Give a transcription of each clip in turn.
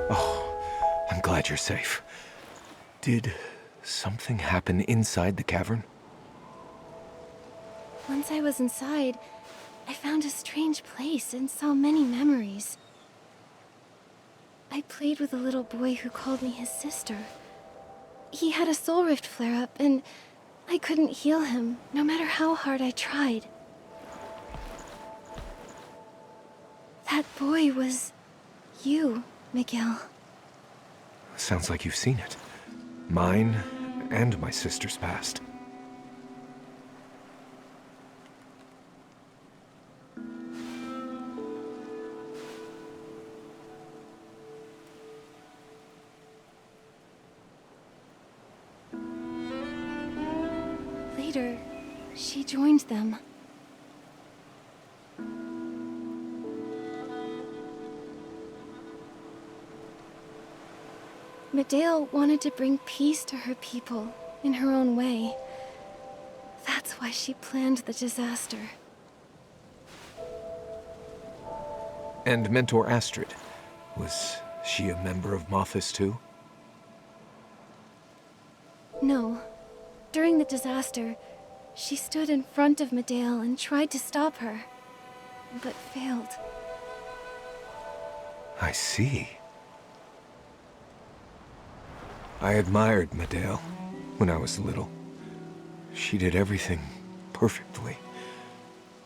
Oh, I'm glad you're safe. Did something happen inside the cavern? Once I was inside, I found a strange place and saw many memories. I played with a little boy who called me his sister. He had a soul rift flare-up, and I couldn't heal him, no matter how hard I tried. That boy was you, Meghill. Sounds like you've seen it. Mine and my sister's past. Later, she joined them. Medael wanted to bring peace to her people in her own way. That's why she planned the disaster. And Mentor Astrid. Was she a member of Mothis too? No. During the disaster, she stood in front of Medael and tried to stop her, but failed. I see. I admired Medael when I was little. She did everything perfectly.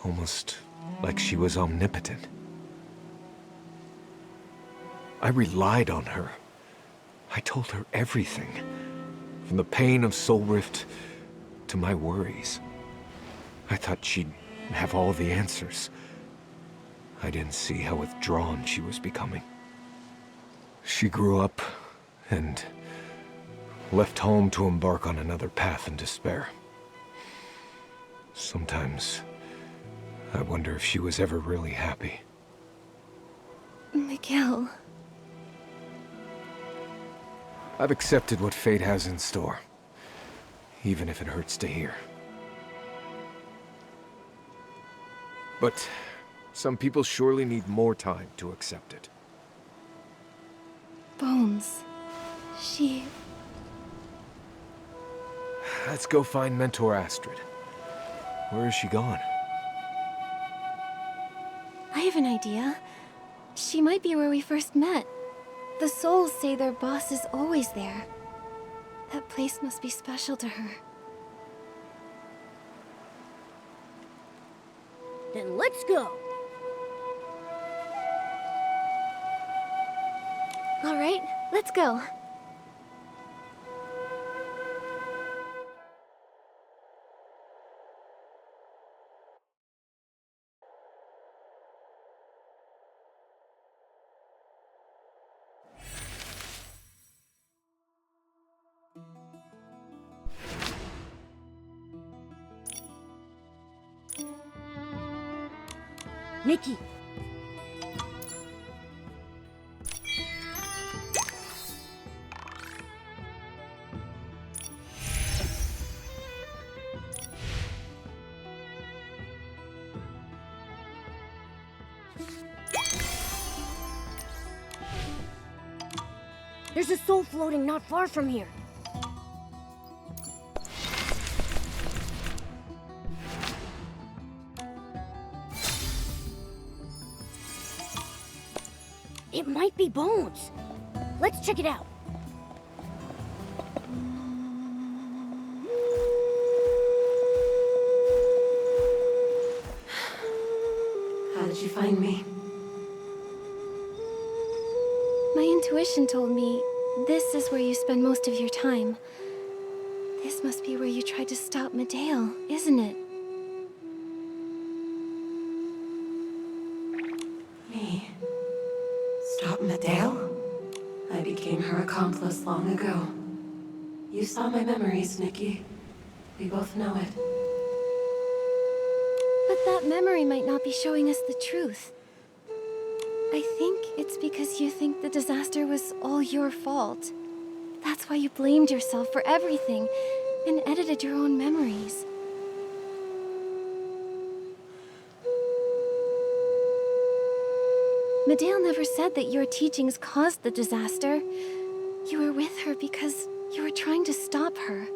Almost like she was omnipotent. I relied on her. I told her everything. From the pain of Soul Rift to my worries. I thought she'd have all the answers. I didn't see how withdrawn she was becoming. She grew up and left home to embark on another path in despair. Sometimes I wonder if she was ever really happy. Meghill. I've accepted what fate has in store, even if it hurts to hear. But some people surely need more time to accept it. Bones. She... Let's go find Mentor Astrid. Where is she gone? I have an idea. She might be where we first met. The souls say their boss is always there. That place must be special to her. Then let's go! All right, let's go. Nikki! There's a soul floating not far from here. It might be Bones. Let's check it out. How did you find me? My intuition told me this is where you spend most of your time. This must be where you tried to stop Medael, isn't it? Me? Stop Medael? I became her accomplice long ago. You saw my memories, Nikki. We both know it. But that memory might not be showing us the truth. I think it's because you think the disaster was all your fault. That's why you blamed yourself for everything and edited your own memories. Medael never said that your teachings caused the disaster. You were with her because you were trying to stop her.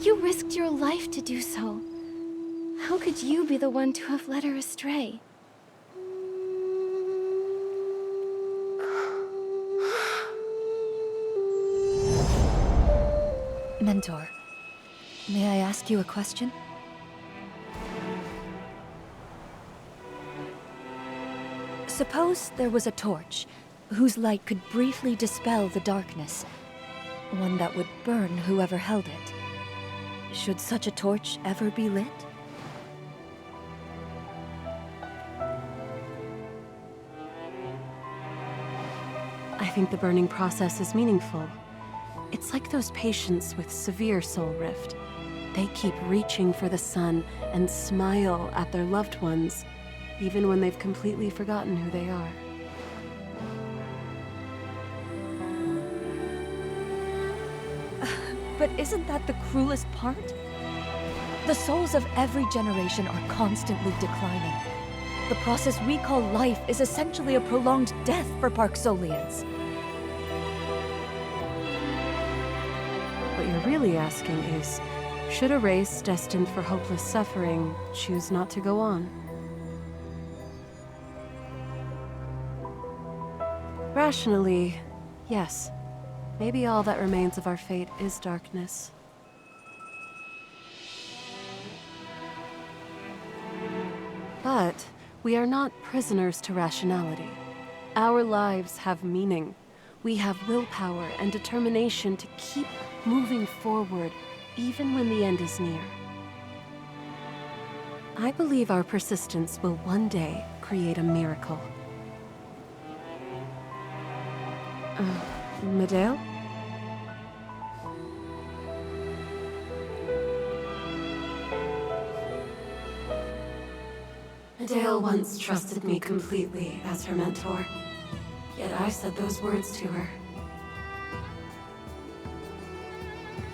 You risked your life to do so. How could you be the one to have led her astray? Mentor, may I ask you a question? Suppose there was a torch whose light could briefly dispel the darkness, one that would burn whoever held it. Should such a torch ever be lit? I think the burning process is meaningful. It's like those patients with severe soul rift. They keep reaching for the sun and smile at their loved ones, even when they've completely forgotten who they are. But isn't that the cruelest part? The souls of every generation are constantly declining. The process we call life is essentially a prolonged death for Parksolians. What you're really asking is, should a race destined for hopeless suffering choose not to go on? Rationally, yes. Maybe all that remains of our fate is darkness. But we are not prisoners to rationality. Our lives have meaning. We have willpower and determination to keep moving forward, even when the end is near. I believe our persistence will one day create a miracle. Medael? Medael once trusted me completely as her mentor, yet I said those words to her.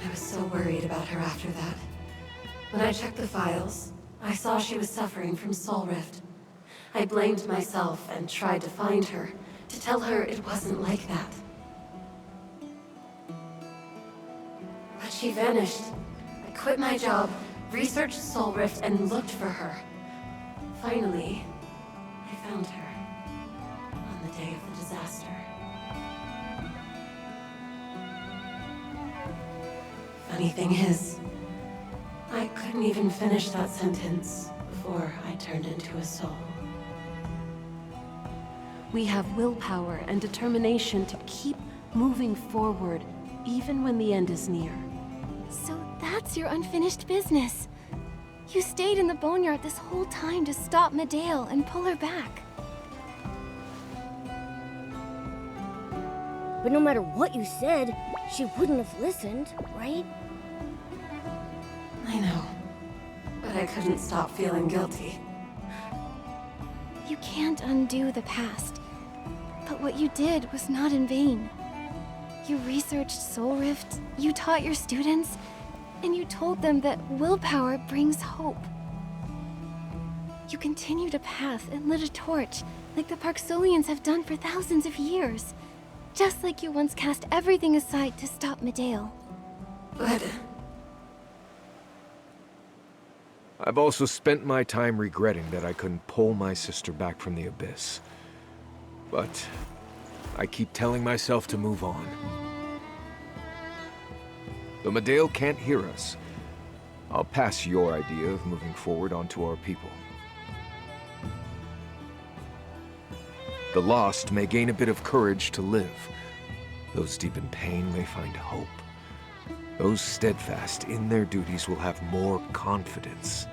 I was so worried about her after that. When I checked the files, I saw she was suffering from soul rift. I blamed myself and tried to find her, to tell her it wasn't like that. But she vanished. I quit my job, researched soul rift, and looked for her. Finally, I found her on the day of the disaster. Funny thing is, I couldn't even finish that sentence before I turned into a soul. We have willpower and determination to keep moving forward, even when the end is near. So that's your unfinished business. You stayed in the boneyard this whole time to stop Medael and pull her back. But no matter what you said, she wouldn't have listened, right? I know, but I couldn't stop feeling guilty. You can't undo the past. But what you did was not in vain. You researched Soul Rift, you taught your students, and you told them that willpower brings hope. You continued a path and lit a torch, like the Parksolians have done for thousands of years. Just like you once cast everything aside to stop Medael. But I've also spent my time regretting that I couldn't pull my sister back from the abyss. But I keep telling myself to move on. Though Medael can't hear us, I'll pass your idea of moving forward onto our people. The lost may gain a bit of courage to live. Those deep in pain may find hope. Those steadfast in their duties will have more confidence.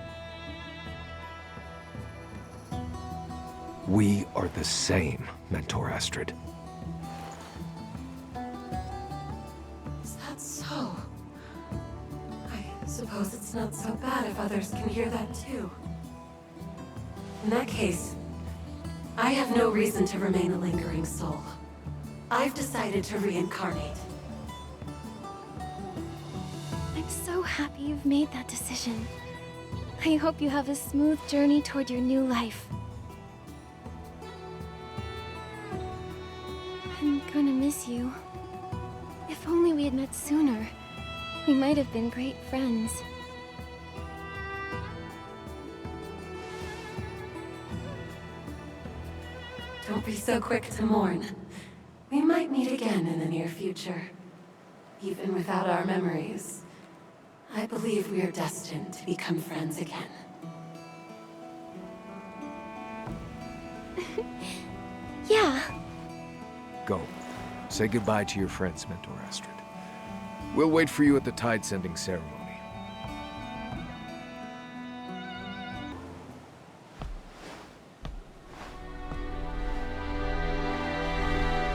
We are the same, Mentor Astrid. is that so? I suppose it's not so bad if others can hear that too. In that case, I have no reason to remain a lingering soul. I've decided to reincarnate. I'm so happy you've made that decision. I hope you have a smooth journey toward your new life. I'm gonna miss you. If only we had met sooner, we might have been great friends. Don't be so quick to mourn. We might meet again in the near future. Even without our memories, I believe we are destined to become friends again. Yeah. Go. Say goodbye to your friends, Mentor Astrid. We'll wait for you at the tide-sending ceremony.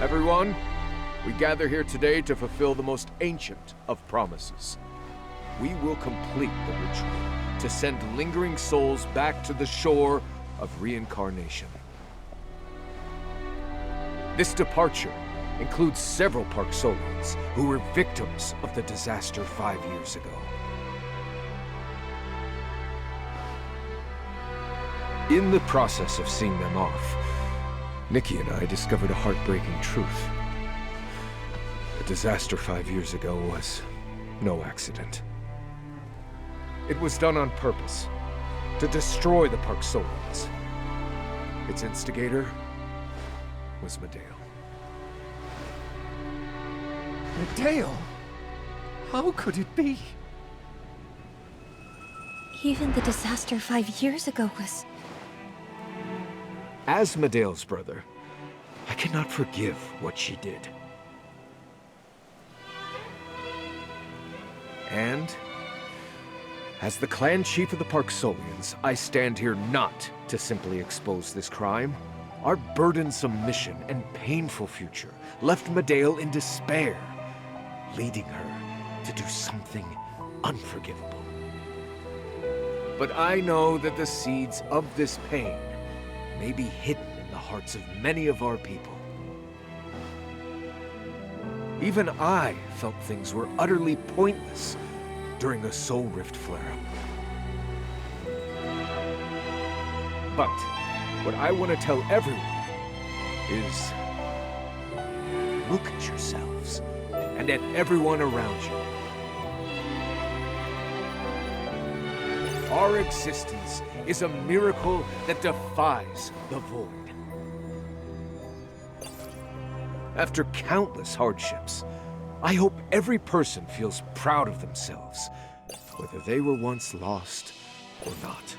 Everyone, we gather here today to fulfill the most ancient of promises. We will complete the ritual to send lingering souls back to the shore of reincarnation. This departure includes several Parksolians who were victims of the disaster 5 years ago. In the process of seeing them off, Nikki and I discovered a heartbreaking truth. The disaster 5 years ago was no accident. It was done on purpose, to destroy the Parksolians. Its instigator was Medael. Medael? How could it be? Even the disaster 5 years ago was... As Medael's brother, I cannot forgive what she did. And, as the clan chief of the Parksolians, I stand here not to simply expose this crime. Our burdensome mission and painful future left Medael in despair, leading her to do something unforgivable. But I know that the seeds of this pain may be hidden in the hearts of many of our people. Even I felt things were utterly pointless during the Soul Rift flare-up. But what I want to tell everyone is, look at yourselves and at everyone around you. Our existence is a miracle that defies the void. After countless hardships, I hope every person feels proud of themselves, whether they were once lost or not.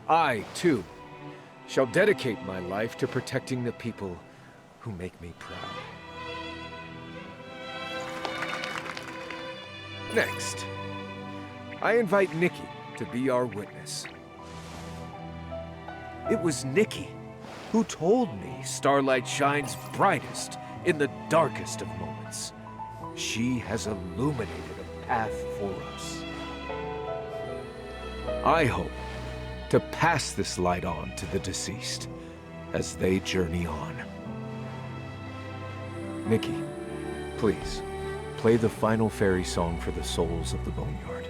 I, too, shall dedicate my life to protecting the people who make me proud. Next, I invite Nikki to be our witness. It was Nikki who told me starlight shines brightest in the darkest of moments. She has illuminated a path for us. I hope to pass this light on to the deceased as they journey on. Nikki, please, play the final fairy song for the souls of the Boneyard.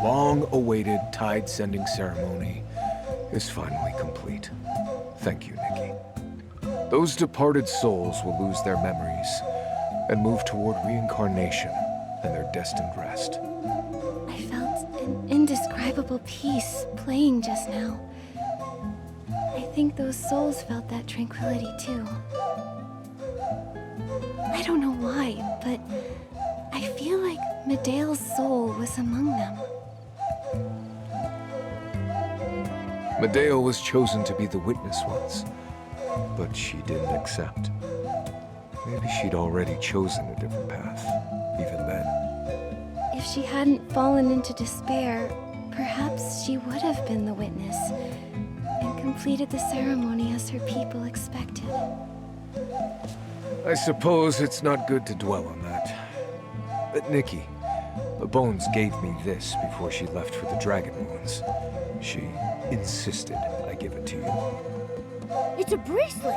long-awaited tide-sending ceremony is finally complete. Thank you, Nikki. Those departed souls will lose their memories and move toward reincarnation and their destined rest. I felt an indescribable peace playing just now. I think those souls felt that tranquility too. I don't know why, but I feel like Medael's soul was among them. Medael was chosen to be the witness once, but she didn't accept. Maybe she'd already chosen a different path, even then. If she hadn't fallen into despair, perhaps she would have been the witness and completed the ceremony as her people expected. I suppose it's not good to dwell on that. But Nikki, the Bones gave me this before she left for the Dragon Ruins. She insisted I give it to you. It's a bracelet!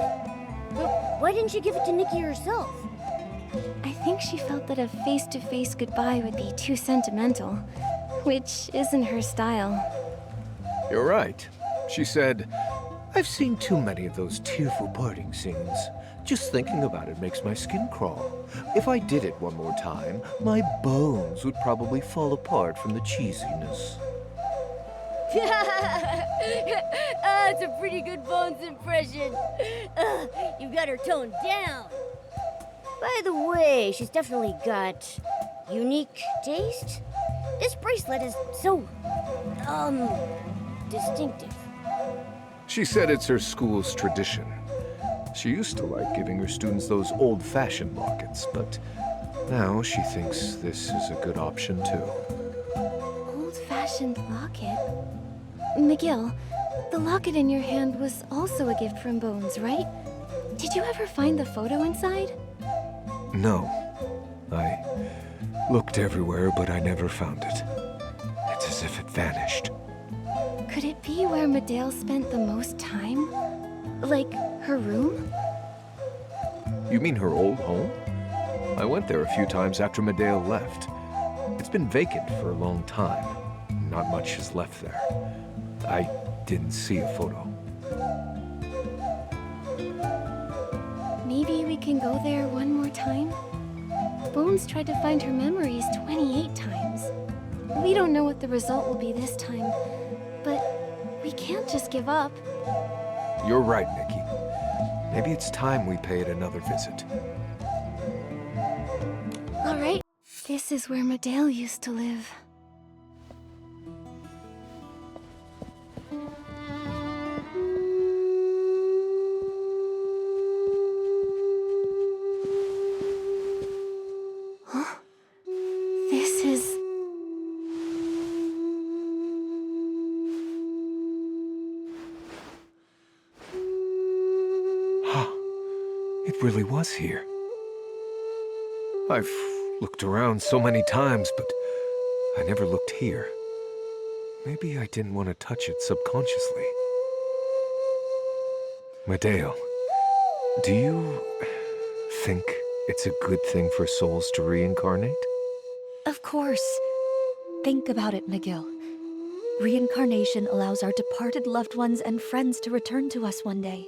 But why didn't you give it to Nikki herself? I think she felt that a face-to-face goodbye would be too sentimental, which isn't her style. You're right. She said, "I've seen too many of those tearful parting scenes. Just thinking about it makes my skin crawl. If I did it one more time, my bones would probably fall apart from the cheesiness." It's a pretty good Bones impression. You got her toned down. By the way, she's definitely got unique taste. This bracelet is so, distinctive. She said it's her school's tradition. She used to like giving her students those old-fashioned lockets, but now she thinks this is a good option too. Old-fashioned locket? Meghill, the locket in your hand was also a gift from Bones, right? Did you ever find the photo inside? No. I looked everywhere, but I never found it. It's as if it vanished. Could it be where Medael spent the most time? Like, her room? You mean her old home? I went there a few times after Medael left. It's been vacant for a long time. Not much is left there. I didn't see a photo. Maybe we can go there one more time? Bones tried to find her memories 28 times. We don't know what the result will be this time, but we can't just give up. You're right, Nikki. Maybe it's time we paid another visit. All right, this is where Medael used to live. This is... It really was here. I've looked around so many times, but I never looked here. Maybe I didn't want to touch it subconsciously. Medael, do you think it's a good thing for souls to reincarnate? Of course. Think about it, Meghill. Reincarnation allows our departed loved ones and friends to return to us one day.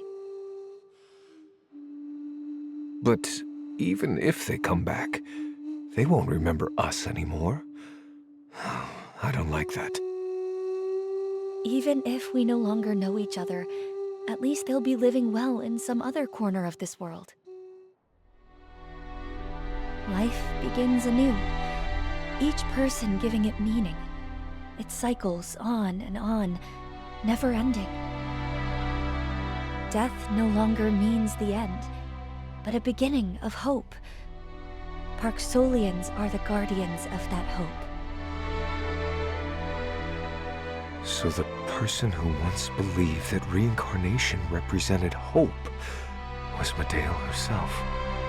But even if they come back, they won't remember us anymore. I don't like that. Even if we no longer know each other, at least they'll be living well in some other corner of this world. Life begins anew, each person giving it meaning. It cycles on and on, never ending. Death no longer means the end, but a beginning of hope. Parksolians are the guardians of that hope. So the person who once believed that reincarnation represented hope was Medael herself,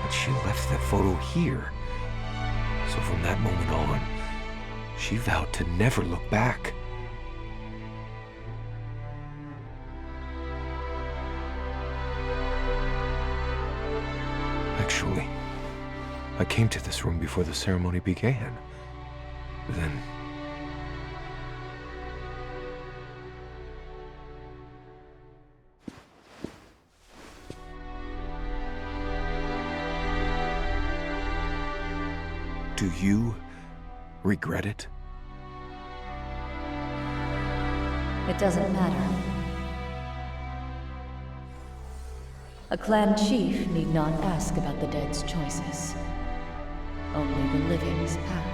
but she left that photo here. So from that moment on, she vowed to never look back. Actually, I came to this room before the ceremony began. Then, Do you regret it? It doesn't matter. A clan chief need not ask about the dead's choices. Only the living's path.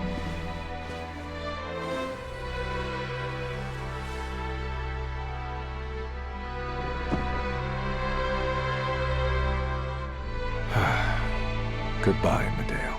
Goodbye, Medael.